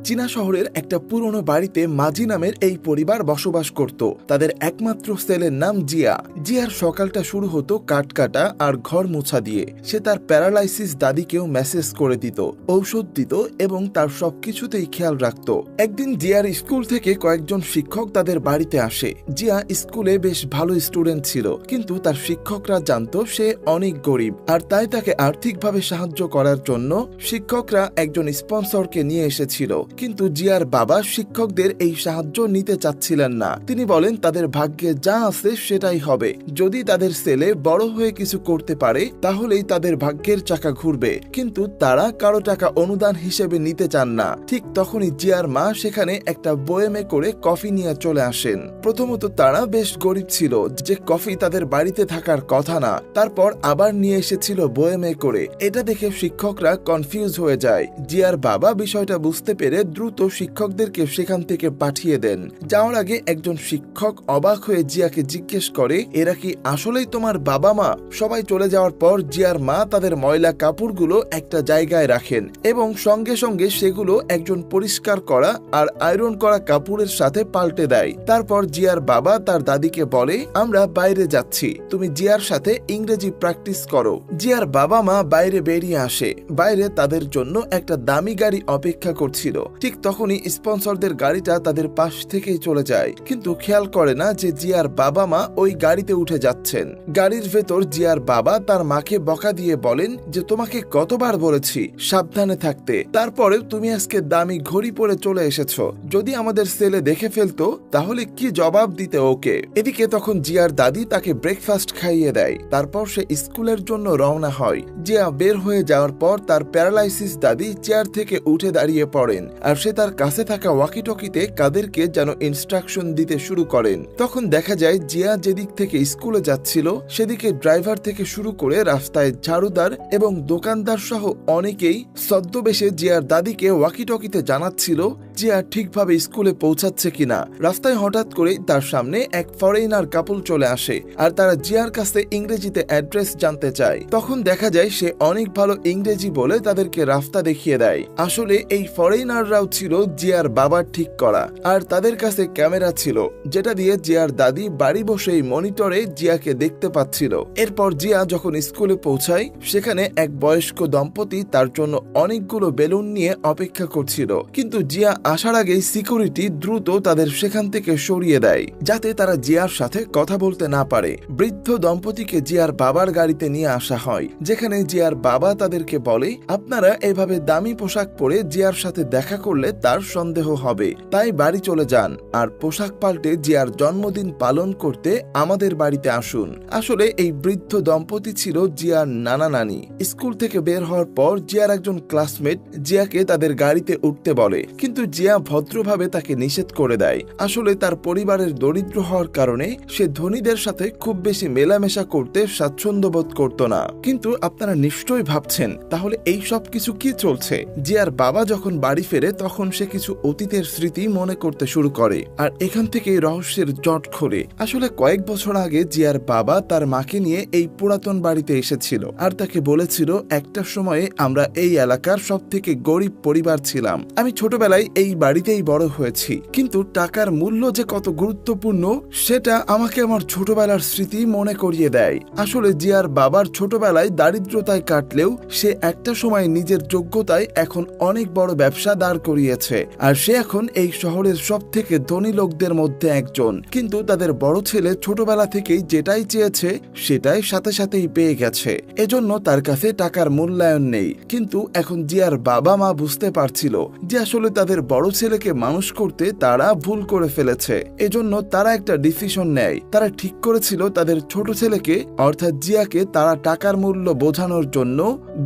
চীনা শহরের একটা পুরনো বাড়িতে মাজি নামের এই পরিবার বসবাস করত। তাদের একমাত্র ছেলের নাম জিয়া। জিয়ার সকালটা শুরু হতো কাটকাটা আর ঘর মোছা দিয়ে। সে তার প্যারালাইসিস দাদিকেও মেসেজ করে দিত, ঔষধ দিত এবং তার সবকিছুতেই খেয়াল রাখত। একদিন জিয়ার স্কুল থেকে কয়েকজন শিক্ষক তাদের বাড়িতে আসে। জিয়া স্কুলে বেশ ভালো স্টুডেন্ট ছিল, কিন্তু তার শিক্ষকরা জানতো সে অনেক গরিব, আর তাই তাকে আর্থিকভাবে সাহায্য করার জন্য শিক্ষকরা একজন স্পন্সরকে নিয়ে এসেছিল। কিন্তু জিয়ার বাবা শিক্ষকদের এই সাহায্য নিতে চাচ্ছিলেন না। তিনি বলেন তাদের ভাগ্যে যা আছে সেটাই হবে। যদি তাদের ছেলে বড় হয়ে কিছু করতে পারে তাহলেই তাদের ভাগ্যের চাকা ঘুরবে, কিন্তু তারা কারো টাকা অনুদান হিসেবে নিতে চান না। ঠিক তখনই জিয়ার মা সেখানে একটা বয়েমে করে কফি নিয়ে চলে আসেন। প্রথমত তারা বেশ গরিব ছিল, যে কফি তাদের বাড়িতে থাকার কথা না। তারপর আবার নিয়ে এসেছিল বয়েমে করে। এটা দেখে শিক্ষকরা কনফিউজ হয়ে যায়। জিয়ার বাবা বিষয়টা বুঝতে পেরে দ্রুত শিক্ষকদেরকে সেখান থেকে পাঠিয়ে দেন। যাওয়ার আগে একজন শিক্ষক অবাক হয়ে জিয়াকে জিজ্ঞেস করে, এরা কি আসলেই তোমার বাবা মা? সবাই চলে যাওয়ার পর জিয়ার মা তাদের ময়লা কাপড়গুলো একটা জায়গায় রাখেন এবং সঙ্গে সঙ্গে সেগুলো একজন পরিষ্কার করা আর আয়রন করা কাপড়ের সাথে পাল্টে দেয়। তারপর জিয়ার বাবা তার দাদিকে বলে, আমরা বাইরে যাচ্ছি, তুমি জিয়ার সাথে ইংরেজি প্র্যাকটিস করো। জিয়ার বাবা মা বাইরে বেরিয়ে আসে। বাইরে তাদের জন্য একটা দামি গাড়ি অপেক্ষা করছিল। ঠিক তখনই স্পন্সরদের গাড়িটা তাদের পাশ থেকেই চলে যায়, কিন্তু খেয়াল করে না যে জিয়ার বাবা মা ওই গাড়িতে উঠে যাচ্ছেন। গাড়ির ভেতর জিয়ার বাবা তার মাকে বকা দিয়ে বলেন যে তোমাকে কতবার বলেছি সাবধানে থাকতে, তারপরেও তুমি আজকে দামি ঘড়ি পরে চলে এসেছো। যদি আমাদের ছেলে দেখে ফেলতো তাহলে কি জবাব দিতে ওকে? এদিকে তখন জিয়ার দাদি তাকে ব্রেকফাস্ট খাইয়ে দেয়। তারপর সে স্কুলের জন্য রওনা হয়। জিয়া বের হয়ে যাওয়ার পর তার প্যারালাইসিস দাদি চেয়ার থেকে উঠে দাঁড়িয়ে পড়েন, আর সে তার কাছে থাকা ওয়াকিটকিতে কাদেরকে যেন ইনস্ট্রাকশন দিতে শুরু করেন। তখন দেখা যায় জিয়া যেদিক থেকে স্কুলে যাচ্ছিল সেদিকে ড্রাইভার থেকে শুরু করে রাস্তায় ঝাড়ুদার এবং দোকানদার সহ অনেকেই ছদ্মবেশে জিয়ার দাদিকে ওয়াকিটকিতে জানাচ্ছিল জিয়া ঠিকভাবে স্কুলে পৌঁছাচ্ছে কিনা। রাস্তায় হঠাৎ করেই তার সামনে এক ফরেনার কাপল চলে আসে, আর তারা জিয়ার কাছে ইংরেজিতে অ্যাড্রেস জানতে চায়। তখন দেখা যায় সে অনেক ভালো ইংরেজি বলে তাদেরকে রাস্তা দেখিয়ে দেয়। আসলে এই ফরেনাররাও ছিল জিয়ার বাবার ঠিক করা, আর তাদের কাছে ক্যামেরা ছিল যেটা দিয়ে জিয়ার দাদি বাড়ি বসেই মনিটরে জিয়াকে দেখতে পাচ্ছিল। এরপর জিয়া যখন স্কুলে পৌঁছায় সেখানে এক বয়স্ক দম্পতি তার জন্য অনেকগুলো বেলুন নিয়ে অপেক্ষা করছিল, কিন্তু জিয়া আসার আগেই সিকিউরিটি দ্রুত তাদের সেখান থেকে সরিয়ে দেয় যাতে তারা জিয়ার সাথে কথা বলতে না পারে। বৃদ্ধ দম্পতিকে জিয়ার বাবার গাড়িতে নিয়ে আসা হয়, যেখানে জিয়ার বাবা তাদেরকে বলে আপনারা এভাবে দামি পোশাক পরে জিয়ার সাথে দেখা করলে তার সন্দেহ হবে, তাই বাড়ি চলে যান আর পোশাক পাল্টে জিয়ার জন্মদিন পালন করতে আমাদের বাড়িতে আসুন। আসলে এই বৃদ্ধ দম্পতি ছিল জিয়ার নানা নানি। স্কুল থেকে বের হওয়ার পর জিয়ার একজন ক্লাসমেট জিয়াকে তাদের গাড়িতে উঠতে বলে, কিন্তু জিয়া ভদ্রভাবে তাকে নিষেধ করে দেয়। আসলে তার পরিবারের দরিদ্র হওয়ার কারণে সে ধনীদের সাথে খুব বেশি মেলামেশা করতে স্বাচ্ছন্দ্য বোধ করত না। কিন্তু আপনারা নিশ্চয়ই ভাবছেন তাহলে এই সব কিছু কি চলছে? জিয়ার বাবা যখন বাড়ি ফেরে তখন সে কিছু অতীতের স্মৃতি মনে করতে শুরু করে, আর এখান থেকে রহস্যের জট খোলে। আসলে কয়েক বছর আগে জিয়ার বাবা তার মাকে নিয়ে এই পুরাতন বাড়িতে এসেছিল, আর তাকে বলেছিল একটা সময়ে আমরা এই এলাকার সব থেকে গরিব পরিবার ছিলাম। আমি ছোটবেলায় এই বাড়িতেই বড় হয়েছি, কিন্তু টাকার মূল্য যে কত গুরুত্বপূর্ণ সেটা আমাকে আমার ছোটবেলার স্মৃতি মনে করিয়ে দেয়। আসলে জিয়ার বাবার ছোটবেলায় দারিদ্রতায় কাটলেও সে একটা সময় নিজের যোগ্যতায় এখন অনেক বড় ব্যবসা দাঁড় করিয়েছে, আর সে এখন এই শহরের সব থেকে ধনী লোকদের মধ্যে একজন। কিন্তু তাদের বড় ছেলে ছোটবেলা থেকেই যেটাই চেয়েছে সেটাই সাথে সাথেই পেয়ে গেছে, এজন্য তার কাছে টাকার মূল্যায়ন নেই। কিন্তু এখন জিয়ার বাবা মা বুঝতে পারছিল যে আসলে তাদের বড় ছেলেকে মানুষ করতে তারা ভুল করে ফেলেছে। এজন্য তারা একটা ডিসিশন নেয়। তারা ঠিক করেছিল তাদের ছোট ছেলেকে অর্থাৎ জিয়াকে তারা টাকার মূল্য বোঝানোর জন্য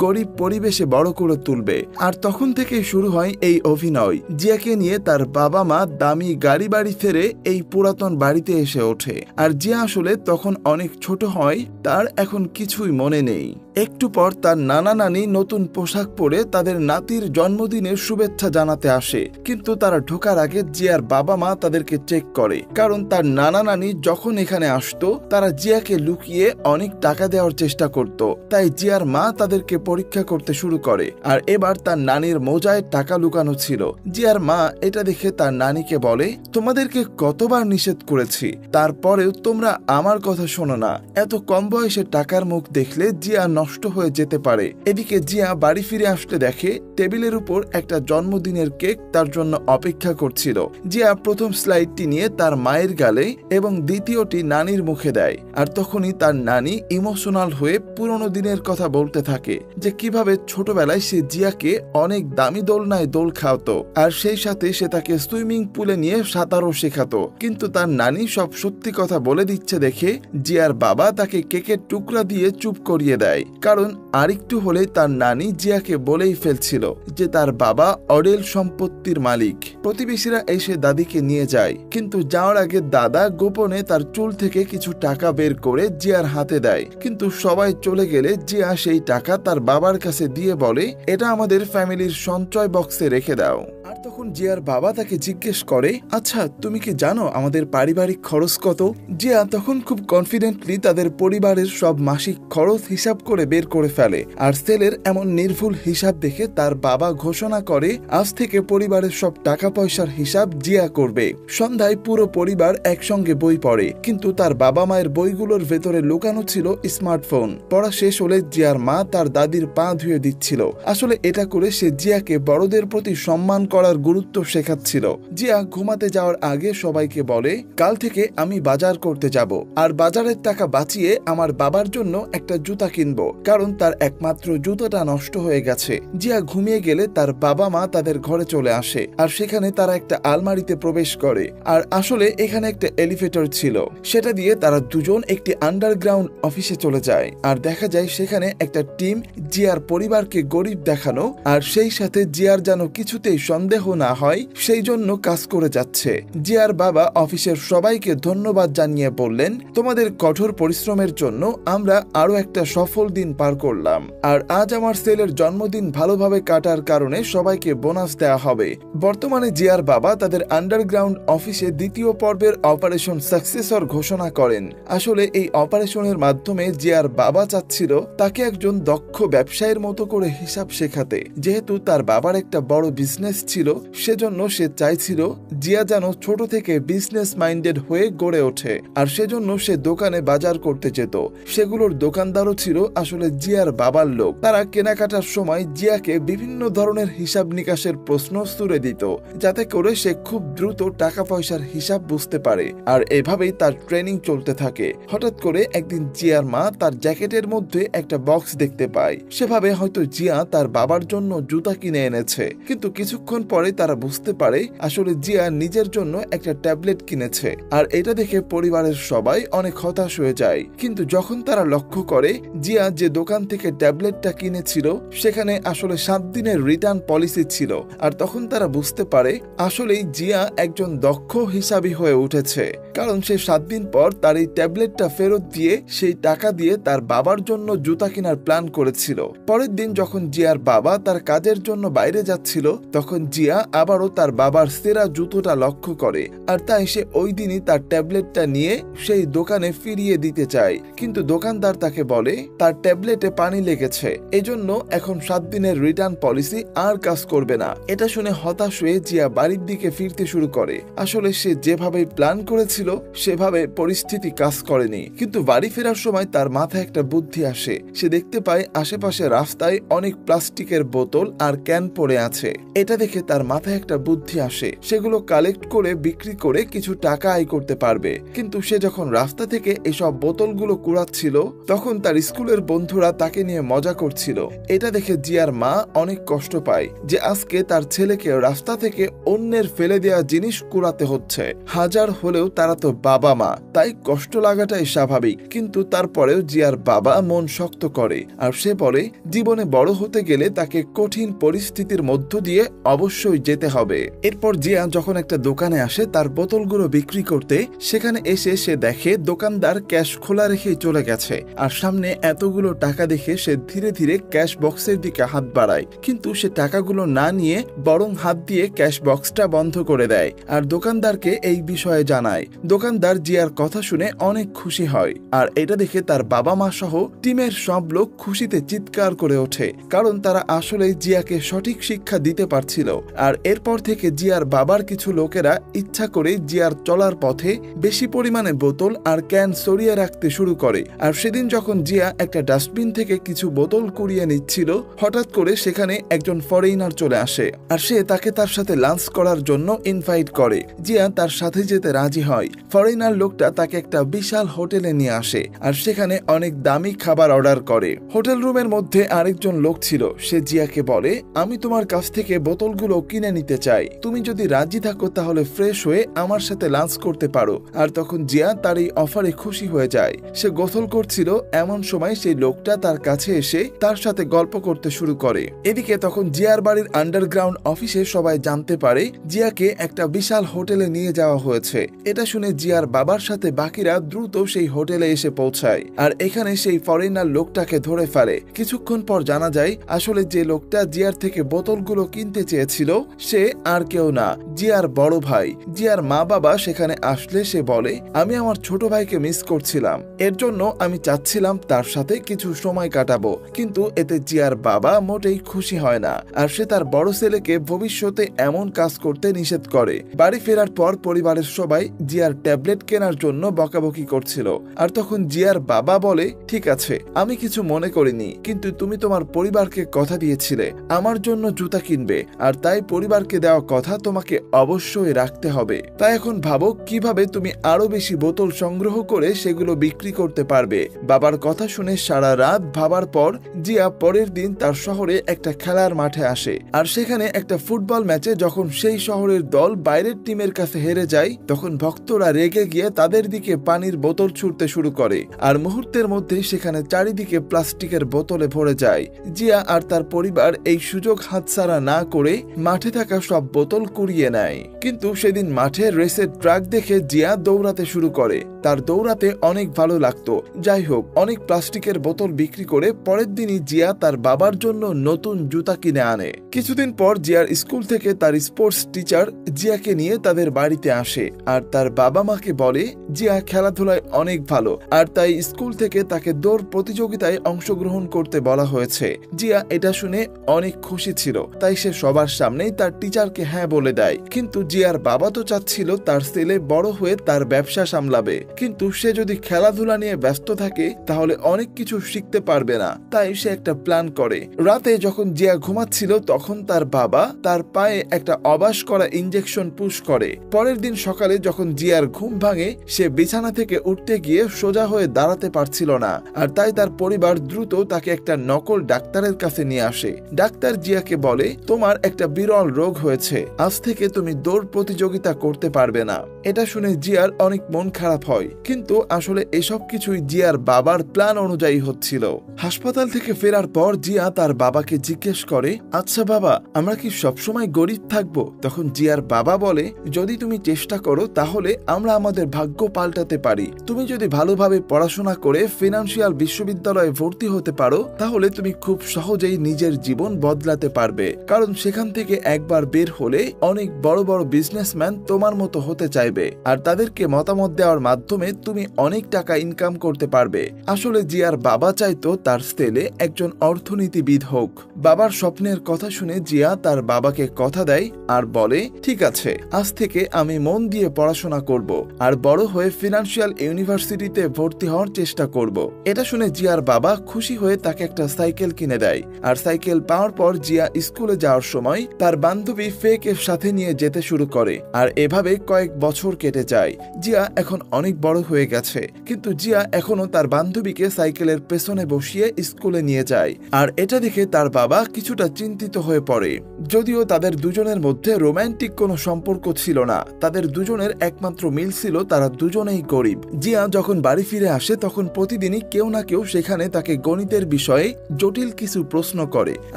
গরিব পরিবেশে বড় করে তুলবে। আর তখন থেকেই শুরু হয় এই অভিনয়। জিয়াকে নিয়ে তার বাবা মা দামি গাড়ি বাড়ি ফেরে এই পুরাতন বাড়িতে এসে ওঠে, আর জিয়া আসলে তখন অনেক ছোট হয়, তার এখন কিছুই মনে নেই। একটু পর তার নানা নানি নতুন পোশাক পরে তাদের নাতির জন্মদিনের শুভেচ্ছা জানাতে আসে, কিন্তু তারা ঢোকার আগে জিয়ার বাবা মা তাদেরকে চেক করে, কারণ তার নানা নানি যখন এখানে আসতো তারা জিয়াকে লুকিয়ে অনেক টাকা দেওয়ার চেষ্টা করত। তাই জিয়ার মা তাদেরকে পরীক্ষা করতে শুরু করে, আর এবার তার নানির মোজায় টাকা লুকানো ছিল। জিয়ার মা এটা দেখে তার নানিকে বলে, তোমাদেরকে কতবার নিষেধ করেছি, তারপরেও তোমরা আমার কথা শোনো না। এত কম বয়সে টাকার মুখ দেখলে জিয়া নষ্ট হয়ে যেতে পারে। এদিকে জিয়া বাড়ি ফিরে আসতে দেখে টেবিলের উপর একটা জন্মদিনের কেক তার জন্য অপেক্ষা করছিল। জিয়া প্রথম স্লাইডটি নিয়ে তার মায়ের গালে এবং দ্বিতীয়টি নানির মুখে দেয়, আর তখনই তার নানি ইমোশনাল হয়ে পুরনো দিনের কথা বলতে থাকে, যে কিভাবে ছোটবেলায় সে জিয়াকে অনেক দামি দোলনায় দোল খাওয়াতো, আর সেই সাথে সে তাকে সুইমিং পুলে নিয়ে সাঁতারও শেখাতো। কিন্তু তার নানি সব সত্যি কথা বলে দিচ্ছে দেখে জিয়ার বাবা তাকে কেকের টুকরা দিয়ে চুপ করিয়ে দেয়, কারণ আরেকটু হলে তার নানি জিয়াকে বলেই ফেলছিল যে তার বাবা অডেল সম্পত্তির মালিক। প্রতিবেশীরা এসে দাদিকে নিয়ে যায়, কিন্তু যাওয়ার আগে দাদা গোপনে তার চুল থেকে কিছু টাকা বের করে জিয়ার হাতে দেয়। কিন্তু সবাই চলে গেলে জিয়া সেই টাকা তার বাবার কাছে দিয়ে বলে, এটা আমাদের ফ্যামিলির সঞ্চয় বক্সে রেখে দাও। আর তখন জিয়ার বাবা তাকে জিজ্ঞেস করে, আচ্ছা তুমি কি জানো আমাদের পারিবারিক খরচ কত? জিয়া তখন খুব কনফিডেন্টলি তাদের পরিবারের সব মাসিক খরচ হিসাব করে বের করে ফেলে, আর সেলের এমন নির্ভুল হিসাব দেখে তার বাবা ঘোষণা করে আজ থেকে পরিবারের সব টাকা পয়সার হিসাব জিয়া করবে। সন্ধ্যায় পুরো পরিবার একসঙ্গে বই পড়ে, কিন্তু তার বাবা মায়ের বইগুলোর ভেতরে লুকানো ছিল স্মার্টফোন। পড়া শেষ হলে জিয়ার মা তার দাদির পা ধুয়ে দিচ্ছিল। আসলে এটা করে সে জিয়াকে বড়দের প্রতি সম্মান করার গুরুত্ব শেখাচ্ছিল। জিয়া ঘুমাতে যাওয়ার আগে সবাইকে বলে, কাল থেকে আমি বাজার করতে যাব, আর বাজারের টাকা বাঁচিয়ে আমার বাবার জন্য একটা জুতা কিনবো, কারণ তার একমাত্র জুতাটা নষ্ট হয়ে গেছে। জিয়া ঘুমিয়ে গেলে তার বাবা মা তাদের ঘরে চলে আসে, আর সেখানে তারা একটা আলমারিতে প্রবেশ করে, আর আসলে এখানে একটা এলিভেটর ছিল। সেটা দিয়ে তারা দুজন একটি আন্ডারগ্রাউন্ড অফিসে চলে যায়, আর দেখা যায় সেখানে একটা টিম জিয়ার পরিবারকে গরিব দেখানো আর সেই সাথে জিয়ার যেন কিছুতেই সন্দেহ না হয় সেই জন্য কাজ করে যাচ্ছে। জিয়ার বাবা অফিসের সবাইকে ধন্যবাদ জানিয়ে বললেন, তোমাদের কঠোর পরিশ্রমের জন্য আমরা আরো একটা সফল দিন পার করলাম, আর আজ আমার ছেলের জন্মদিন ভালোভাবে কাটার কারণে সবাইকে বোনাস দেওয়া হবে। বর্তমানে জিয়ার বাবা তাদের আন্ডারগ্রাউন্ড অফিসে দ্বিতীয় পর্বের অপারেশন সাকসেসর ঘোষণা করেন। আসলে এই অপারেশনের মাধ্যমে জিয়ার বাবা চাচ্ছিল তাকে একজন দক্ষ ব্যবসায়ীর মতো করে হিসাব শেখাতে। যেহেতু তার বাবার একটা বড় বিজনেস ছিল, সেজন্য সে চাইছিল জিয়া যেন ছোট থেকে বিজনেস মাইন্ডেড হয়ে গড়ে ওঠে, আর সেজন্য সে দোকানে বাজার করতে যেত। সেগুলোর দোকানদারও ছিল আসলে জিয়ার বাবার লোক। তারা কেনাকাটার সময় জিয়াকে বিভিন্ন ধরনের হিসাব নিকাশের প্রশ্ন ছুড়ে দিত, যাতে করে সে খুব দ্রুত টাকা পয়সার হিসাব বুঝতে পারে, আর এভাবেই তার ট্রেনিং চলতে থাকে। হঠাৎ করে একদিন জিয়ার মা তার জ্যাকেটের মধ্যে একটা বক্স দেখতে পায়। সেভাবে হয়তো জিয়া তার বাবার জন্য জুতা কিনে এনেছে, কিন্তু কিছুক্ষণ পরে তারা বুঝতে পারে আসলে জিয়া নিজের জন্য একটা ট্যাবলেট কিনেছে, আর এটা দেখে পরিবারের সবাই অনেক হতাশ হয়ে যায়। কিন্তু যখন তারা লক্ষ্য করে জিয়া যে দোকান থেকে ট্যাবলেটটা কিনেছিল সেখানে আসলে 7 দিনের রিটার্ন পলিসি ছিল, আর তখন তারা বুঝতে পারে আসলেই জিয়া একজন দক্ষ হিসাবী হয়ে উঠেছে, কারণ সে 7 দিন পর তার এই ট্যাবলেটটা ফেরত দিয়ে সেই টাকা দিয়ে তার বাবার জন্য জুতা কেনার প্ল্যান করেছিল। পরের দিন যখন জিয়ার বাবা তার কাজের জন্য বাইরে যাচ্ছিল, তখন জিয়া আবারও তার বাবার সেরা জুতোটা লক্ষ্য করে, আর তাই সে ওই দিনই তার ট্যাবলেটটা নিয়ে সেই দোকানে ফিরিয়ে দিতে চায়। কিন্তু দোকানদার তাকে বলে তার ট্যাবলেটে পানি লেগেছে, এজন্য এখন 7 দিনের রিটার্ন পলিসি আর কাজ করবে না। এটা শুনে হতাশ হয়ে জিয়া বাড়ির দিকে ফিরতে শুরু করে। আসলে সে যেভাবে প্ল্যান করেছিল সেভাবে পরিস্থিতি কাজ করেনি। কিন্তু বাড়ি ফেরার সময় তার মাথায় একটা বুদ্ধি আসে। সে দেখতে পায় আশেপাশে রাস্তায় অনেক প্লাস্টিকের বোতল আর ক্যান পড়ে আছে। এটা দেখে তার মাথায় একটা বুদ্ধি আসে, সেগুলো কালেক্ট করে বিক্রি করে কিছু টাকা আয় করতে পারবে। কিন্তু সে যখন রাস্তা থেকে এসব বোতলগুলো কুড়াচ্ছিল, তখন তার স্কুলের বন্ধুরা তাকে নিয়ে মজা করছিল। এটা দেখে জিয়ার মা অনেক কষ্ট পায় যে আজকে তার ছেলেকে রাস্তা থেকে অন্যের ফেলে দেওয়া জিনিস কুড়াতে হচ্ছে। হাজার হলেও তারা তো বাবা মা, তাই কষ্ট লাগাটাই স্বাভাবিক। কিন্তু তারপরেও জিয়ার বাবা মন শক্ত করে আর সে বলে জীবনে বড় হতে গেলে তাকে কঠিন পরিস্থিতির মধ্য দিয়ে অবশ্যই যেতে হবে। এরপর জিয়া যখন একটা দোকানে আসে তার বোতলগুলো বিক্রি করতে, সেখানে এসে সে দেখে দোকানদার ক্যাশ খোলা রেখেই চলে গেছে। আর সামনে এতগুলো টাকা দেখে সে ধীরে ধীরে ক্যাশ বক্সের দিকে হাত বাড়ায়, কিন্তু সে টাকাগুলো না নিয়ে বরং হাত দিয়ে ক্যাশ বক্সটা বন্ধ করে দেয় আর দোকানদারকে এই বিষয়ে জানায়। দোকানদার জিয়ার কথা শুনে অনেক খুশি হয় আর এটা দেখে তার বাবা মা সহ টিমের সব লোক খুশিতে চিৎকার করে ওঠে, কারণ তারা আসলে জিয়াকে সঠিক শিক্ষা দিতে পারছিল। আর এরপর থেকে জিয়ার বাবার কিছু লোকেরা ইচ্ছা করে জিয়ার চলার পথে বেশি পরিমাণে বোতল আর ক্যান সরিয়ে রাখতে শুরু করে। আর সেদিন যখন জিয়া একটা ডাস্টবিন থেকে কিছু বোতল কুড়িয়ে নিচ্ছিল, হঠাৎ করে সেখানে একজন ফরেইনার চলে আসে আর সে তাকে তার সাথে লাঞ্চ করার জন্য ইনভাইট করে। জিয়া তার সাথে যেতে রাজি হয়। ফরেইনার লোকটা তাকে একটা বিশাল হোটেলে নিয়ে আসে আর সেখানে অনেক দামি খাবার অর্ডার করে। হোটেল রুমের মধ্যে আরেকজন লোক ছিল, সে জিয়াকে বলে আমি তোমার কাছ থেকে বোতলগুলো কিনে নিতে চাই, তুমি যদি রাজি থাকো তাহলে ফ্রেশ হয়ে আমার সাথে লাঞ্চ করতে পারো। আর তখন জিয়া তার এই অফারে খুশি হয়ে যায়। সে গোসল করছিল, এমন সময় সেই লোকটা তার কাছে এসে তার সাথে গল্প করতে শুরু করে। এদিকে তখন জিয়ার বাড়ির আন্ডারগ্রাউন্ড অফিসে সবাই জানতে পারে জিয়াকে একটা বিশাল হোটেলে নিয়ে যাওয়া হয়েছে। এটা শুনে জিয়ার বাবার সাথে বাকিরা দ্রুত সেই হোটেলে এসে পৌঁছায় আর এখানে সেই ফরেনার লোকটাকে ধরে ফেলে। কিছুক্ষণ পর জানা যায় আসলে যে লোকটা জিয়ার থেকে বোতলগুলো কিনতে চেয়েছিল সে আর কেউ না, জিয়ার বড় ভাই। জিয়ার মা বাবা সেখানে আসলে সে বলে আমি আমার ছোট ভাইকে মিস করছিলাম, এর জন্য আমি চাচ্ছিলাম তার সাথে কিছু সময় কাটাবো। কিন্তু এতে জিয়ার বাবা মোটেই খুশি হয় না আর সে তার বড় ছেলেকে ভবিষ্যতে এমন কাজ করতে নিষেধ করে। বাড়ি ফেরার পর পরিবারের সবাই জিয়ার ট্যাবলেট কেনার জন্য বকাবকি করছিল আর তখন জিয়ার বাবা বলে ঠিক আছে, আমি কিছু মনে করিনি, কিন্তু তুমি তোমার পরিবারকে কথা দিয়েছিলে আমার জন্য জুতা কিনবে, আর তাই পরিবারকে দেওয়া কথা তোমাকে অবশ্যই রাখতে হবে। তাই এখন ভাবো কিভাবে তুমি আরো বেশি বোতল সংগ্রহ করে সেগুলো বিক্রি করতে পারবে। বাবার কথা শুনে সারা রাত ভাবার পর জিয়া পরের দিন তার শহরে একটা খেলার মাঠে আসে আর সেখানে একটা ফুটবল ম্যাচে যখন সেই শহরের দল বাইরের টিমের কাছে হেরে যায়, তখন ভক্তরা রেগে গিয়ে তাদের দিকে পানির বোতল ছুড়তে শুরু করে আর মুহূর্তের মধ্যেই সেখানে চারিদিকে প্লাস্টিকের বোতলে ভরে যায়। জিয়া আর তার পরিবার এই সুযোগ হাতছাড়া না করে মাঠে থাকা সব বোতল কুড়িয়ে নেয়। কিন্তু সেদিন মাঠে রেসের ট্রাক দেখে জিয়া দৌড়াতে শুরু করে। তার দৌড়াতে অনেক ভালো লাগতো। যাই হোক, অনেক প্লাস্টিকের বোতল বিক্রি করে পরের দিনই জিয়া তার বাবার জন্য নতুন জুতা কিনে আনে। কিছুদিন পর জিয়ার স্কুল থেকে তার স্পোর্টস টিচার জিয়াকে নিয়ে তাদের বাড়িতে আসে আর তার বাবা মাকে বলে জিয়া খেলাধুলায় অনেক ভালো আর তাই স্কুল থেকে তাকে দৌড় প্রতিযোগিতায় অংশগ্রহণ করতে বলা হয়েছে। জিয়া এটা শুনে অনেক খুশি ছিল, তাই সে সবার সামনেই তার টিচারকে হ্যাঁ বলে দেয়। কিন্তু জিয়ার বাবা তো চাচ্ছিল তার ছেলে বড় হয়ে তার ব্যবসা সামলাবে, কিন্তু সে যদি খেলাধুলা নিয়ে ব্যস্ত থাকে তাহলে অনেক কিছু শিখতে পারবে না। তাই সে একটা প্ল্যান করে। রাতে যখন জিয়া ঘুমাচ্ছিল তখন তার বাবা তার পায়ে একটা অবাস করা ইনজেকশন পুশ করে। পরের দিন সকালে যখন জিয়ার ঘুম ভাঙে, সে বিছানা থেকে উঠতে গিয়ে সোজা হয়ে দাঁড়াতে পারছিল না আর তাই তার পরিবার দ্রুত তাকে একটা নকল ডাক্তারের কাছে নিয়ে আসে। ডাক্তার জিয়াকে বলে তোমার একটা বিরল রোগ হয়েছে, আজ থেকে তুমি দৌড় প্রতিযোগিতা করতে পারবে না। এটা শুনে জিয়ার অনেক মন খারাপ হয়, কিন্তু আসলে এসব কিছুই জিয়ার বাবার প্ল্যান অনুযায়ী হচ্ছিল। হাসপাতাল থেকে ফেরার পর জিয়া তার বাবাকে জিজ্ঞেস করে আচ্ছা বাবা, আমরা কি সবসময় গরিব থাকবো? তখন জিয়ার বাবা বলে যদি তুমি চেষ্টা করো তাহলে আমরা আমাদের ভাগ্য পাল্টাতে পারি। তুমি যদি ভালোভাবে পড়াশোনা করে ফিনান্সিয়াল বিশ্ববিদ্যালয়ে ভর্তি হতে পারো তাহলে তুমি খুব সহজেই নিজের জীবন বদলাতে পারবে, কারণ সেখান থেকে একবার বের হলে অনেক বড় বড় বিজনেসম্যান তোমার মতো হতে চাইবে আর তাদেরকে মতামত দেওয়ার মাধ্যমে তুমি অনেক টাকা ইনকাম করতে পারবে। আসলে জিয়ার বাবা চাইতো তার ছেলে একজন অর্থনীতিবিদ হোক। বাবার স্বপ্নের কথা শুনে জিয়া তার বাবাকে কথা দেয় আর বলে ঠিক আছে, আজ থেকে আমি মন দিয়ে পড়াশোনা করব আর বড় হয়ে ফিনান্সিয়াল ইউনিভার্সিটিতে ভর্তি হওয়ার চেষ্টা করব। এটা শুনে জিয়ার বাবা খুশি হয়ে তাকে একটা সাইকেল কিনে দেয় আর সাইকেল পাওয়ার পর জিয়া স্কুলে যাওয়ার সময় তার বান্ধবী ফেকে সাথে নিয়ে যেতে শুরু করে আর এভাবে কয়েক বছর কেটে যায়। জিয়া এখন অনেক বড় হয়ে গেছে, কিন্তু জিয়া এখনো তার বান্ধবীকে সাইকেলের পেছনে বসিয়ে স্কুলে নিয়ে যায় আর এটা দেখে তার বাবা কিছুটা চিন্তিত হয়ে পড়ে। যদিও তাদের দুজনের মধ্যে রোমান্টিক কোনো সম্পর্ক ছিল না, তাদের দুজনের একমাত্র একমাত্র মিল ছিল তারা দুজনেই গরিব। জিয়া যখন বাড়ি ফিরে আসে তখন প্রতিদিনই কেউ না কেউ সেখানে তাকে গণিতের বিষয়ে জটিল কিছু প্রশ্ন করে,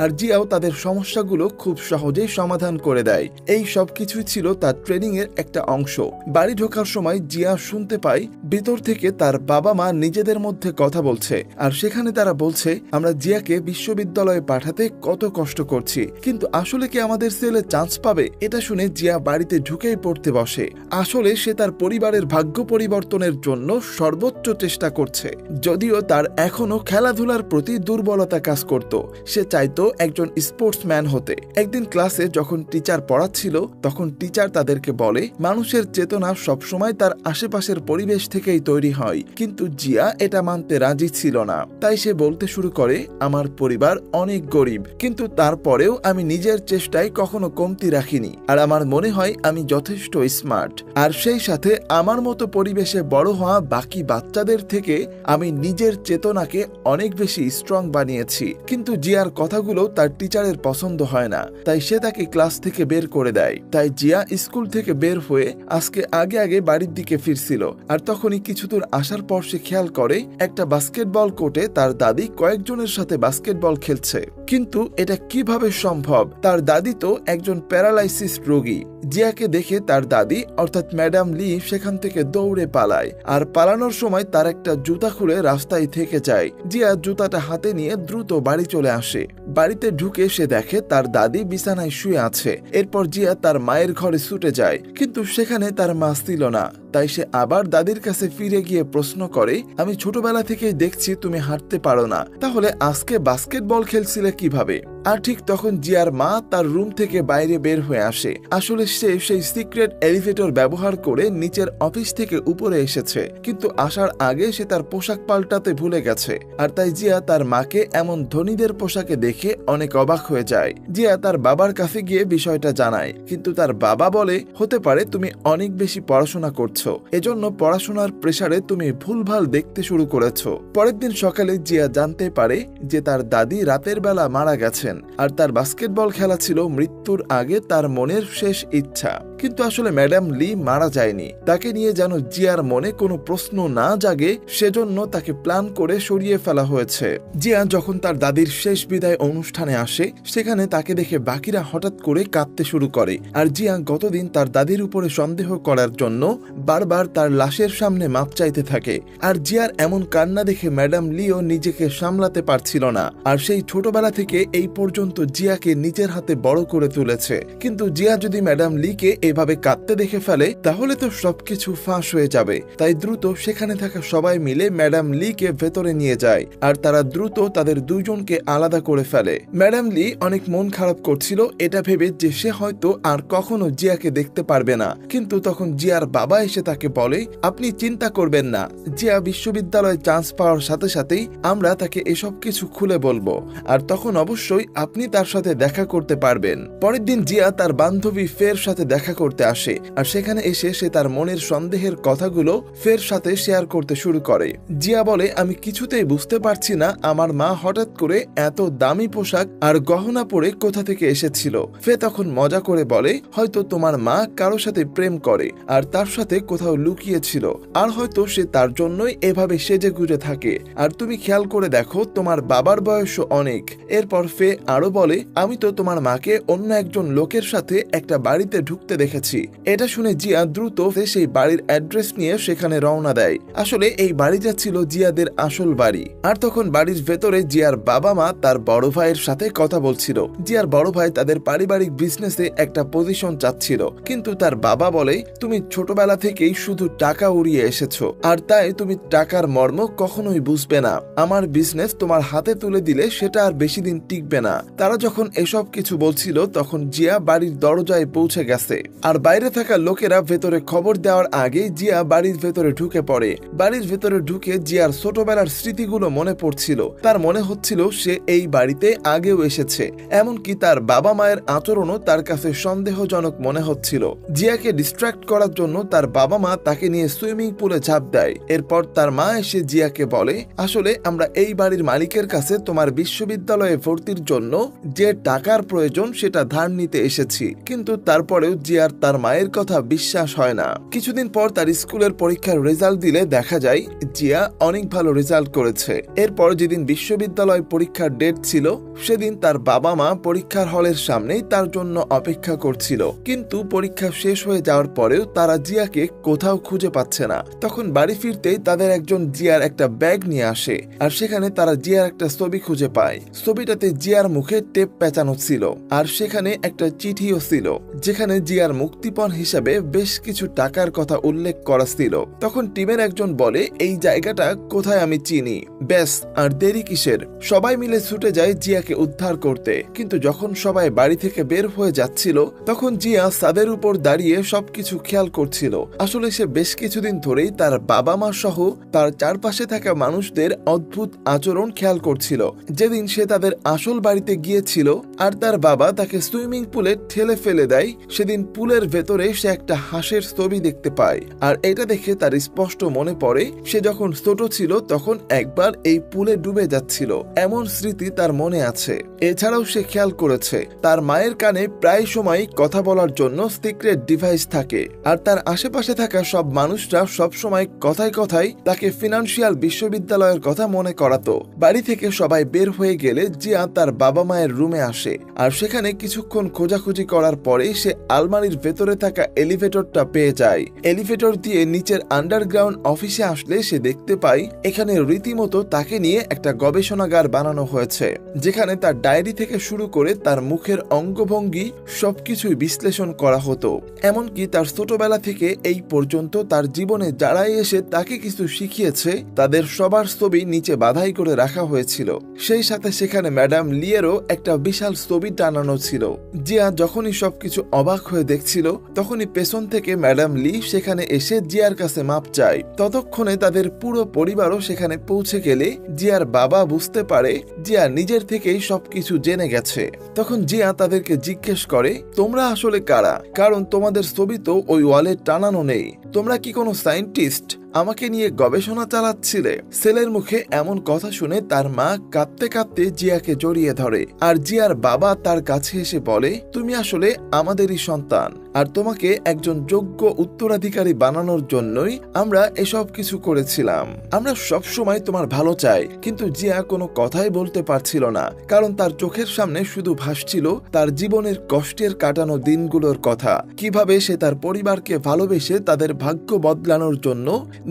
আর জিয়াও তাদের সমস্যাগুলো খুব সহজেই সমাধান করে দেয়। এই সব কিছুই ছিল তার ট্রেনিং এর একটা অংশ। বাড়ি ঢোকার সময় জিয়া শুনতে পায় ভিতর থেকে তার বাবা মা নিজেদের মধ্যে কথা বলছে, আর সেখানে তারা বলছে আমরা জিয়াকে বিশ্ববিদ্যালয়ে পাঠাতে কত কষ্ট করছি, কিন্তু আসলে কি আমাদের ছেলে চান্স পাবে? এটা শুনে জিয়া বাড়িতে ঢুকেই পড়তে বসে। আসলে সে তার পরিবারের ভাগ্য পরিবর্তনের জন্য সর্বোচ্চ চেষ্টা করছে, যদিও তার এখনো খেলাধুলার প্রতি দুর্বলতা কাজ করত। সে চাইতো একজন স্পোর্টসম্যান হতে। একদিন ক্লাসে যখন টিচার পড়াচ্ছিল তখন টিচার তাদেরকে বলে মানুষের চেতনা সবসময় তার আশেপাশের পরিবেশ থেকেই তৈরি হয়, কিন্তু জিয়া এটা মানতে রাজি ছিল না। তাই সে বলতে শুরু করে আমার পরিবার অনেক গরিব, কিন্তু তারপরেও আমি নিজের চেষ্টায় কখনো কমতি রাখিনি, আর আমার মনে হয় আমি যথেষ্ট স্মার্ট, আর সেই সাথে আমার মতো পরিবেশে বড় হওয়া বাকি বাচ্চাদের থেকে আমি নিজের চেতনাকে অনেক বেশি স্ট্রং বানিয়েছি। কিন্তু জিয়ার কথাগুলো তার টিচারের পছন্দ হয় না, তাই সে তাকে ক্লাস থেকে বের করে দেয়। তাই জিয়া স্কুল থেকে বের হয়ে আজকে আগে আগে বাড়ির দিকে ফিরছিল, আর তখনই কিছু দূর আসার পর সে খেয়াল করে একটা বাস্কেটবল কোর্টে তার দাদি কয়েকজনের সাথে বাস্কেটবল খেলছে। কিন্তু এটা কিভাবে সম্ভব? তার দাদি তো একজন প্যারালাইসিস রোগী। জিয়াকে দেখে তার দাদি অর্থাৎ ম্যাডাম লি সেখান থেকে দৌড়ে পালায়, আর পালানোর সময় তার একটা জুতা খুলে রাস্তায় থেকে যায়। জিয়া জুতাটা হাতে নিয়ে দ্রুত বাড়ি চলে আসে। বাড়িতে ঢুকে সে দেখে তার দাদি বিছানায় শুয়ে আছে। এরপর জিয়া তার মায়ের ঘরে ছুটে যায়, কিন্তু সেখানে তার মা ছিল না। তাই সে আবার দাদির কাছে ফিরে গিয়ে প্রশ্ন করে আমি ছোটবেলা থেকেই দেখছি তুমি হাঁটতে পারো না, তাহলে আজকে বাস্কেটবল খেলছিলে কিভাবে? আর ঠিক তখন জিয়ার মা তার রুম থেকে বাইরে বের হয়ে আসে। আসলে সে সেই সিক্রেট এলিভেটর ব্যবহার করে নিচের অফিস থেকে উপরে এসেছে, কিন্তু আসার আগে সে তার পোশাক পাল্টাতে ভুলে গেছে। আর তাই জিয়া তার মাকে এমন ধনীদের পোশাকে দেখে অনেক অবাক হয়ে যায়। জিয়া তার বাবার কাছে গিয়ে বিষয়টা জানায়, কিন্তু তার বাবা বলে হতে পারে তুমি অনেক বেশি পড়াশোনা করছো, এজন্য পড়াশোনার প্রেসারে তুমি ভুলভাল দেখতে শুরু করেছো। পরের দিন সকালে জিয়া জানতে পারে যে তার দাদি রাতের বেলা মারা গেছেন, আর তার বাস্কেটবল খেলা ছিল মৃত্যুর আগে তার মনের শেষ ইচ্ছা। কিন্তু আসলে ম্যাডাম লি মারা যায়নি। তাকে নিয়ে যেন জিয়ার মনে কোনো প্রশ্ন না জাগে, সেজন্য তাকে প্ল্যান করে সরিয়ে ফেলা হয়েছে। জিয়া যখন তার দাদির শেষ বিদায় অনুষ্ঠানে আসে, সেখানে তাকে দেখে বাকিরা হঠাৎ করে কাঁদতে শুরু করে। আর জিয়া গতদিন তার দাদির উপরে সন্দেহ করার জন্য বারবার তার লাশের সামনে মাপ চাইতে থাকে। আর জিয়ার এমন কান্না দেখে ম্যাডাম লিও নিজেকে সামলাতে পারছিল না। আর সেই ছোটবেলা থেকে এই পর্যন্ত জিয়াকে নিজের হাতে বড় করে তুলেছে, কিন্তু জিয়া যদি ম্যাডাম লিকে এভাবে কাঁদতে দেখে ফেলে তাহলে তো সবকিছু ফাঁস হয়ে যাবে। তাই দ্রুত সেখানে থাকা সবাই মিলে ম্যাডাম লিকে ভেতরে নিয়ে যায়, আর তারা দ্রুত তাদের দুজনকে আলাদা করে ফেলে। ম্যাডাম লি অনেক মন খারাপ করছিল এটা ভেবে যে সে হয়তো আর কখনো জিয়াকে দেখতে পারবে না। কিন্তু তখন জিয়ার বাবা এসে তাকে বলে আপনি চিন্তা করবেন না, জিয়া বিশ্ববিদ্যালয়ে চান্স পাওয়ার সাথে সাথেই আমরা তাকে এসব কিছু খুলে বলবো, আর তখন অবশ্যই আপনি তার সাথে দেখা করতে পারবেন। পরের দিন জিয়া তার বান্ধবী ফের সাথে দেখা করতে আসে, আর সেখানে এসে সে তার মনের সন্দেহের কথাগুলো ফের সাথে শেয়ার করতে শুরু করে। জিয়া বলে আমি কিছুতেই বুঝতে পারছি না আমার মা হঠাৎ করে এত দামি পোশাক আর গহনা পরে কোথা থেকে এসেছিল। ফে তখন মজা করে বলে হয়তো তোমার মা কারো সাথে প্রেম করে আর তার সাথে কোথাও লুকিয়েছিল, আর হয়তো সে তার জন্যই এভাবে সেজে গুজে থাকে। আর তুমি খেয়াল করে দেখো তোমার বাবার বয়সও অনেক। এরপর ফে আরো বলে আমি তো তোমার মাকে অন্য একজন লোকের সাথে একটা বাড়িতে ঢুকতে দেখেছি। এটা শুনে জিয়া দ্রুত সেই বাড়ির অ্যাড্রেস নিয়ে সেখানে রওনা দেয়। আসলে এই বাড়িটা ছিল জিয়াদের আসল বাড়ি। আর তখন বাড়ির ভেতরে জিয়ার বাবা মা তার বড় ভাইয়ের সাথে কথা বলছিল। জিয়ার বড় ভাই তাদের পারিবারিক বিজনেসে একটা পজিশন চাচ্ছিল, কিন্তু তার বাবা বলে তুমি ছোটবেলা থেকেই শুধু টাকা উড়িয়ে এসেছো, আর তাই তুমি টাকার মর্ম কখনোই বুঝবে না। আমার বিজনেস তোমার হাতে তুলে দিলে সেটা আর বেশি দিন টিকবে না। তারা যখন এসব কিছু বলছিল তখন জিয়া বাড়ির দরজায় পৌঁছে গেছে, আর বাইরে থাকা লোকেরা ভেতরে খবর দেওয়ার আগে জিয়া বাড়ির ভেতরে ঢুকে পড়ে। বাড়ির ভেতরে ঢুকে জিয়ার ছোটবেলার স্মৃতিগুলো মনে পড়ছিল। তার মনে হচ্ছিল সে এই বাড়িতে আগেও এসেছে, এমনকি তার বাবা মায়ের আচরণও তার কাছে সন্দেহজনক মনে হচ্ছিল। জিয়াকে ডিস্ট্র্যাক্ট করার জন্য তার বাবা মা তাকে নিয়ে সুইমিং পুলে ঝাঁপ দেয়। এরপর তার মা এসে জিয়াকে বলে আসলে আমরা এই বাড়ির মালিকের কাছে তোমার বিশ্ববিদ্যালয়ে ভর্তির জন্য যে টাকার প্রয়োজন সেটা ধার নিতে এসেছি, কিন্তু তারপরেও জিয়ার জিয়ার তার মায়ের কথা বিশ্বাস হয় না। কিছুদিন পর তার স্কুলের পরীক্ষার রেজাল্ট দিলে দেখা যায় জিয়া অনেক ভালো রেজাল্ট করেছে। এরপর যেদিন বিশ্ববিদ্যালয় পরীক্ষার ডেট ছিল সেদিন তার বাবা মা পরীক্ষার হলের সামনেই তার জন্য অপেক্ষা করছিল, কিন্তু পরীক্ষা শেষ হয়ে যাওয়ার পরেও তারা জিয়াকে কোথাও খুঁজে পাচ্ছে না। তখন বাড়ি ফিরতেই তাদের একজন জিয়ার একটা ব্যাগ নিয়ে আসে, আর সেখানে তারা জিয়ার একটা ছবি খুঁজে পায়। ছবিটাতে জিয়ার মুখে টেপ পেঁচানো ছিল, আর সেখানে একটা চিঠিও ছিল যেখানে জিয়ার মুক্তিপণ হিসাবে বেশ কিছু টাকার কথা উল্লেখ করা ছিল। তখন টিমের একজন বলে, এই জায়গাটা কোথায় আমি চিনি। ব্যাস, আর দেরি কিসের, সবাই মিলে ছুটে যায় জিয়াকে উদ্ধার করতে। কিন্তু যখন সবাই বাড়ি থেকে বের হয়ে যাচ্ছিল তখন জিয়া ছাদের উপর দাঁড়িয়ে সবকিছু খেয়াল করছিল। আসলে সে বেশ কিছুদিন ধরেই তার বাবা মা সহ তার চারপাশে থাকা মানুষদের অদ্ভুত আচরণ খেয়াল করছিল। যেদিন সে তাদের আসল বাড়িতে গিয়েছিল আর তার বাবা তাকে সুইমিং পুলে ঠেলে ফেলে দেয়, সেদিন পুলের ভেতরে সে একটা হাঁসের ছবি দেখতে পায়। আর এটা দেখে তার স্পষ্ট মনে পড়ে সে যখন ছোট ছিল তখন একবার এই পুলে ডুবে যাচ্ছিল, এমন স্মৃতি তার মনে আছে। এছাড়াও সে খেয়াল করেছে তার মায়ের কানে প্রায় সময় কথা বলার জন্য সিক্রেট ডিভাইস থাকে, আর তার আশেপাশে থাকা সব মানুষরা সব সময় কথায় কথায় তাকে ফিনান্সিয়াল বিশ্ববিদ্যালয়ের কথা মনে করাতো। বাড়ি থেকে সবাই বের হয়ে গেলে জিয়া তার বাবা মায়ের রুমে আসে, আর সেখানে কিছুক্ষণ খোঁজাখুঁজি করার পরে সে আলমারির ভেতরে থাকা এলিভেটরটা পেয়ে যায়। এলিভেটর দিয়ে নিচের আন্ডারগ্রাউন্ড অফিসে আসলে সে দেখতে পায় এখানে রীতিমতো তাকে নিয়ে একটা গবেষণাগার বানানো হয়েছে, যেখানে তার ডায়েরি থেকে শুরু করে তার মুখের অঙ্গভঙ্গি সবকিছুই বিশ্লেষণ করা হতো। এমনকি তার ছোটবেলা থেকে এই পর্যন্ত তার জীবনে যারাই এসে তাকে কিছু শিখিয়েছে তাদের সবার ছবি নিচে বাধাই করে রাখা হয়েছিল। সেই সাথে সেখানে ম্যাডাম লিয়েরও একটা বিশাল ছবি টানানো ছিল। জিয়া যখনই সবকিছু অবাক হয়ে দেখছিল তখনই পেছন থেকে ম্যাডাম লি সেখানে এসে জিয়ার কাছে মাপ চায়। ততক্ষণে তাদের পুরো পরিবারও সেখানে পৌঁছে গেলে জিয়ার বাবা বুঝতে পারে জিয়া নিজের থেকেই সবকিছু জেনে গেছে। তখন জিয়া তাদেরকে জিজ্ঞেস করে, তোমরা আসলে কারা? কারণ তোমাদের ছবি তো ওই ওয়ালে টানানো নেই। তোমরা কি কোনো সায়েন্টিস্ট? আমাকে নিয়ে গবেষণা চালাচ্ছিলে? ছেলের মুখে এমন কথা শুনে তার মা কাঁদতে কাঁদতে জিয়াকে জড়িয়ে ধরে, আর জিয়ার বাবা তার কাছে এসে বলে, তুমি আসলে আমাদেরই সন্তান, আর তোমাকে একজন যোগ্য উত্তরাধিকারী বানানোর জন্যই আমরা এসব কিছু করেছিলাম। আমরা সব সময় তোমার ভালো চাই। কিন্তু জিয়া কোনো কথাই বলতে পারছিল না, কারণ তার চোখের সামনে শুধু ভাসছিল তার জীবনের কষ্টের কাটানো দিনগুলোর কথা। কিভাবে সে তার পরিবারকে ভালোবেসে তাদের ভাগ্য বদলানোর জন্য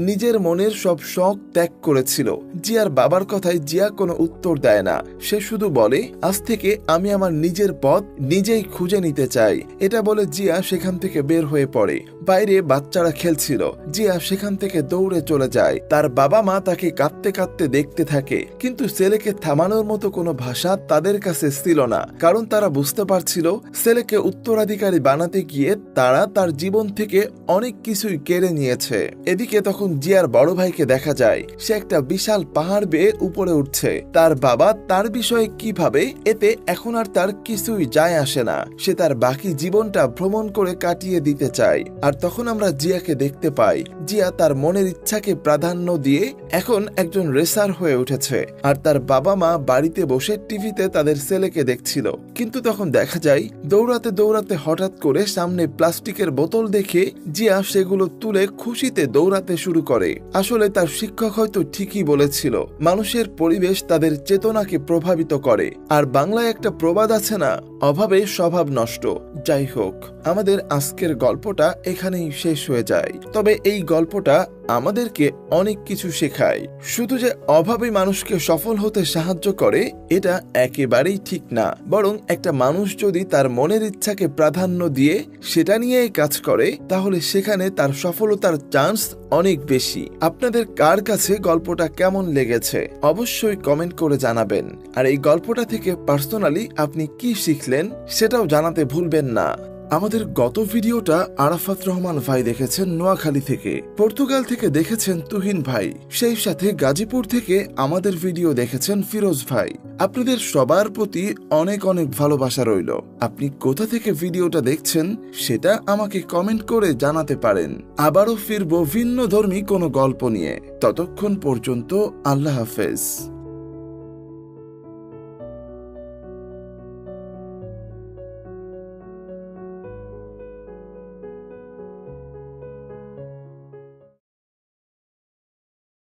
নিজের মনের সব শখ ত্যাগ করেছিল। জিয়ার বাবার কথায় জিয়া কোনো উত্তর দেয় না। সে শুধু বলে, আজ থেকে আমি আমার নিজের পথ নিজেই খুঁজে নিতে চাই। এটা বলে জিয়া সেখান থেকে বের হয়ে পড়ে। বাইরে বাচ্চারা খেলছিল, জিয়া সেখান থেকে দৌড়ে চলে যায়। তার বাবা মা তাকে কাঁদতে কাঁদতে দেখতে থাকে, কিন্তু ছেলেকে থামানোর মতো কোনো ভাষা তাদের কাছে ছিল না, কারণ তারা বুঝতে পারছিল ছেলেকে উত্তরাধিকারী বানাতে গিয়ে তারা তার জীবন থেকে অনেক কিছুই কেড়ে নিয়েছে। এদিকে তখন জিয়ার বড় ভাইকে দেখা যায় সে একটা বিশাল পাহাড় বেয়ে উপরে উঠছে। তার বাবা তার বিষয়ে কি ভাবে এতে এখন আর তার কিছুই যায় আসে না। সে তার বাকি জীবনটা ভ্রমণ করে কাটিয়ে দিতে চায়। আর তখন আমরা জিয়াকে দেখতে পাই জিয়া তার মনের ইচ্ছাকে প্রাধান্য দিয়ে এখন একজন রেসার হয়ে উঠেছে, আর তার বাবা মা বাড়িতে বসে টিভিতে তাদের ছেলেকে দেখছিল। কিন্তু তখন দেখা যায় দৌড়াতে দৌড়াতে হঠাৎ করে সামনে প্লাস্টিকের বোতল দেখে জিয়া সেগুলো তুলে খুশিতে দৌড়াতে শুরু করে। আসলে তার শিক্ষক হয়তো ঠিকই বলেছিল, মানুষের পরিবেশ তাদের চেতনাকে প্রভাবিত করে। আর বাংলায় একটা প্রবাদ আছে না, অভাবে স্বভাব নষ্ট। যাই হোক, আমাদের আজকের গল্পটা এখানেই শেষ হয়ে যায়। তবে এই গল্পটা আমাদেরকে অনেক কিছু শেখায়। শুধু যে অভাবে মানুষকে সফল হতে সাহায্য করে এটা একেবারেই ঠিক না, বরং একটা মানুষ যদি তার মনের ইচ্ছাকে প্রাধান্য দিয়ে সেটা নিয়েই কাজ করে তাহলে সেখানে তার সফলতার চান্স অনেক বেশি। আপনাদের কার কাছে গল্পটা কেমন লেগেছে অবশ্যই কমেন্ট করে জানাবেন। আর এই গল্পটা থেকে পার্সোনালি আপনি কি শিখলেন সেটাও জানাতে ভুলবেন না। আমাদের গত ভিডিওটা আরাফাত রহমান ভাই দেখেছেন নোয়াখালী থেকে, পর্তুগাল থেকে দেখেছেন তুহিন ভাই, সেই সাথে গাজীপুর থেকে আমাদের ভিডিও দেখেছেন ফিরোজ ভাই। আপনাদের সবার প্রতি অনেক অনেক ভালোবাসা রইল। আপনি কোথা থেকে ভিডিওটা দেখছেন সেটা আমাকে কমেন্ট করে জানাতে পারেন। আবারও ফিরবো ভিন্ন ধর্মী কোনো গল্প নিয়ে। ততক্ষণ পর্যন্ত আল্লাহ হাফেজ।